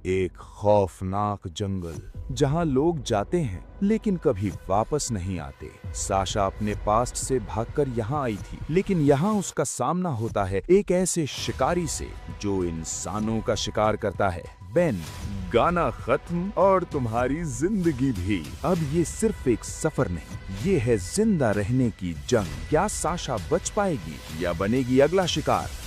एक खौफनाक जंगल जहां लोग जाते हैं लेकिन कभी वापस नहीं आते। साशा अपने पास्ट से भागकर यहाँ आई थी, लेकिन यहाँ उसका सामना होता है एक ऐसे शिकारी से जो इंसानों का शिकार करता है। बेन, गाना खत्म और तुम्हारी जिंदगी भी। अब ये सिर्फ एक सफर नहीं, ये है जिंदा रहने की जंग। क्या साशा बच पाएगी या बनेगी अगला शिकार?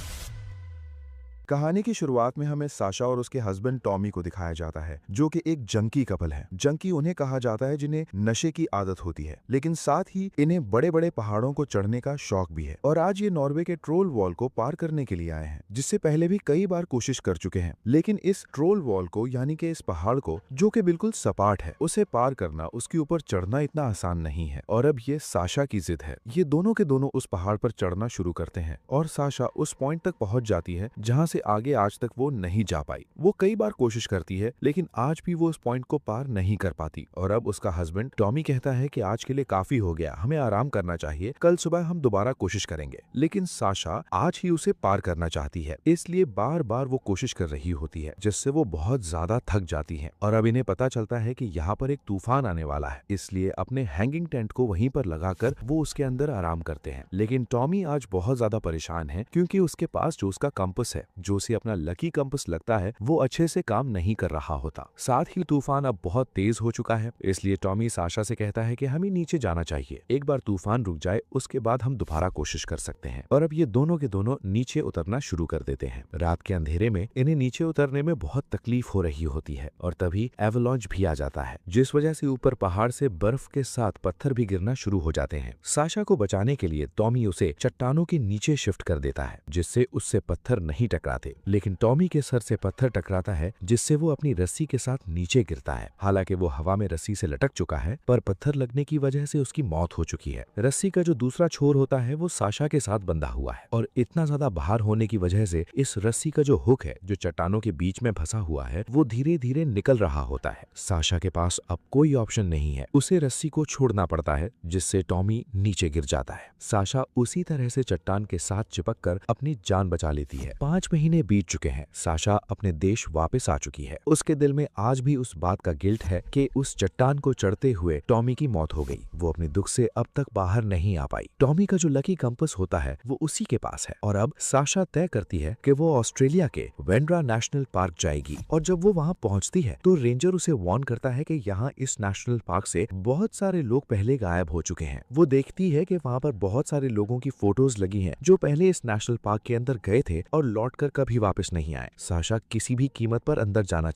कहानी की शुरुआत में हमें साशा और उसके हस्बैंड टॉमी को दिखाया जाता है, जो कि एक जंकी कपल है। जंकी उन्हें कहा जाता है जिन्हें नशे की आदत होती है, लेकिन साथ ही इन्हें बड़े बड़े पहाड़ों को चढ़ने का शौक भी है। और आज ये नॉर्वे के ट्रोल वॉल को पार करने के लिए आए हैं, जिससे पहले भी कई बार कोशिश कर चुके हैं। लेकिन इस ट्रोल वॉल को, यानी कि इस पहाड़ को, जो कि बिल्कुल सपाट है, उसे पार करना, उसके ऊपर चढ़ना इतना आसान नहीं है। और अब ये साशा की जिद है। ये दोनों के दोनों उस पहाड़ पर चढ़ना शुरू करते हैं और साशा उस पॉइंट तक पहुंच जाती है जहां से आगे आज तक वो नहीं जा पाई। वो कई बार कोशिश करती है, लेकिन आज भी वो उस पॉइंट को पार नहीं कर पाती। और अब उसका हस्बैंड टॉमी कहता है कि आज के लिए काफी हो गया, हमें आराम करना चाहिए, कल सुबह हम दोबारा कोशिश करेंगे। लेकिन साशा आज ही उसे पार करना चाहती है, इसलिए बार बार वो कोशिश कर रही होती है, जिससे वो बहुत ज्यादा थक जाती है। और अब इन्हें पता चलता है कि यहाँ पर एक तूफान आने वाला है, इसलिए अपने हैंगिंग टेंट को वहीं पर लगाकर वो उसके अंदर आराम करते हैं। लेकिन टॉमी आज बहुत ज्यादा परेशान है, क्योंकि उसके पास जो उसका कंपास है, जो उसे अपना लकी कंपास लगता है, वो अच्छे से काम नहीं कर रहा होता। साथ ही तूफान अब बहुत तेज हो चुका है, इसलिए टॉमी साशा से कहता है कि हमें नीचे जाना चाहिए, एक बार तूफान रुक जाए उसके बाद हम दोबारा कोशिश कर सकते हैं। और अब ये दोनों के दोनों नीचे उतरना शुरू कर देते हैं। रात के अंधेरे में इन्हें नीचे उतरने में बहुत तकलीफ हो रही होती है, और तभी एवलांच भी आ जाता है, जिस वजह से ऊपर पहाड़ से बर्फ के साथ पत्थर भी गिरना शुरू हो जाते हैं। साशा को बचाने के लिए टॉमी उसे चट्टानों के नीचे शिफ्ट कर देता है, जिससे उससे पत्थर नहीं टकराते। लेकिन टॉमी के सर से पत्थर टकराता है, जिससे वो अपनी रस्सी के साथ नीचे गिरता है। हालांकि वो हवा में रस्सी से लटक चुका है, पर पत्थर लगने की वजह से उसकी मौत हो चुकी है। रस्सी का जो दूसरा छोर होता है वो साशा के साथ बंधा हुआ है, और इतना ज्यादा भार होने की वजह से इस रस्सी का जो हुक है, जो चट्टानों के बीच में फंसा हुआ है, वो धीरे धीरे निकल रहा होता है। साशा के पास अब कोई ऑप्शन नहीं है, उसे रस्सी को छोड़ना पड़ता है, जिससे टॉमी नीचे गिर जाता है। साशा उसी तरह से चट्टान के साथ चिपक कर अपनी जान बचा लेती है। 5 महीने बीत चुके हैं। साशा अपने देश वापस आ चुकी है। उसके दिल में आज भी उस बात का गिल्ट है कि उस चट्टान को चढ़ते हुए टॉमी की मौत हो गई। वो अपने दुख से अब तक बाहर नहीं आ पाई। टॉमी का जो लकी कंपास होता है वो उसी के पास है, और अब साशा तय करती है कि वो ऑस्ट्रेलिया के वेंड्रा नेशनल पार्क जाएगी। और जब वो वहाँ पहुँचती है तो रेंजर उसे वार्न करता है कि यहाँ इस नेशनल पार्क से बहुत सारे लोग पहले गायब हो चुके हैं। वो देखती है कि वहाँ पर बहुत सारे लोगों की फोटोज लगी हैं जो पहले इस नेशनल पार्क के अंदर गए थे और लौटकर कभी वापस नहीं आए। साशा किसी भी कीमत पर अंदर जाना